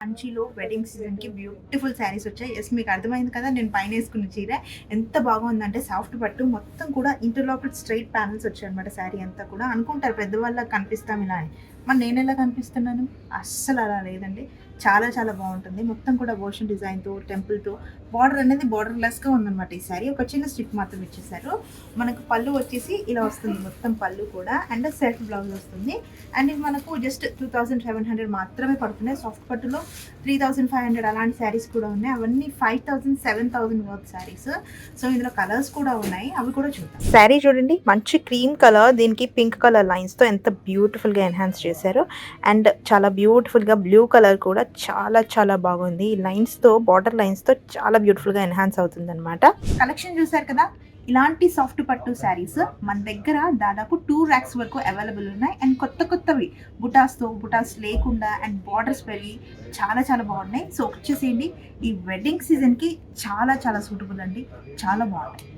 కంచిలో వెడ్డింగ్ సీజన్‌కి బ్యూటిఫుల్ శారీస్ వచ్చాయి. యెస్, మీకు అర్థమైంది కదా! నేను పైన ఏసుకున్న చీర ఎంత బాగుందంటే సాఫ్ట్ పట్టు మొత్తం కూడా ఇంటర్‌లాక్డ్ స్ట్రెయిట్ ప్యానెల్స్ వచ్చాయన్నమాట శారీ అంతా కూడా. అనుకుంటారు పెద్దవాళ్ళకి కనిపిస్తాం ఇలా అని. మరి నేనెలా కనిపిస్తున్నాను? అస్సలు అలా లేదండి. చాలా చాలా బాగుంటుంది. మొత్తం కూడా ఓషన్ డిజైన్‌తో, టెంపుల్‌తో బార్డర్ అనేది బార్డర్‌లెస్‌గా ఉందన్నమాట ఈ శారీ. ఒక చిన్న స్ట్రిప్ మాత్రం ఇచ్చేసారు. మనకు పళ్ళు వచ్చేసి ఇలా వస్తుంది మొత్తం పళ్ళు కూడా. అండ్ సెల్ఫ్ బ్లౌజ్ వస్తుంది. అండ్ ఇది మనకు జస్ట్ 2700 మాత్రమే పడుతున్నాయి. సాఫ్ట్ పట్టులో 3500 అలాంటి శారీస్ కూడా ఉన్నాయి. అవన్నీ 5000, 7000 వర్త్ శారీస్. సో ఇందులో కలర్స్ కూడా ఉన్నాయి, అవి కూడా చూద్దాం. శారీ చూడండి, మంచి క్రీమ్ కలర్, దీనికి పింక్ కలర్ లైన్స్తో ఎంత బ్యూటిఫుల్గా ఎన్హాన్స్ చేశారు. అండ్ చాలా బ్యూటిఫుల్గా బ్లూ కలర్ కూడా చాలా చాలా బాగుంది. ఈ లైన్స్తో, బార్డర్ లైన్స్తో చాలా బ్యూటిఫుల్గా ఎన్హాన్స్ అవుతుంది అనమాట. కలెక్షన్ చూసారు కదా, ఇలాంటి సాఫ్ట్ పట్టు శారీస్ మన దగ్గర దాదాపు 2 ర్యాక్స్ వరకు అవైలబుల్ ఉన్నాయి. అండ్ కొత్త కొత్తవి బుటాస్ లేకుండా అండ్ బార్డర్స్ పెరిగి చాలా చాలా బాగున్నాయి. సో వచ్చేసేయండి, ఈ వెడ్డింగ్ సీజన్కి చాలా చాలా సూటబుల్ అండి, చాలా బాగుంటాయి.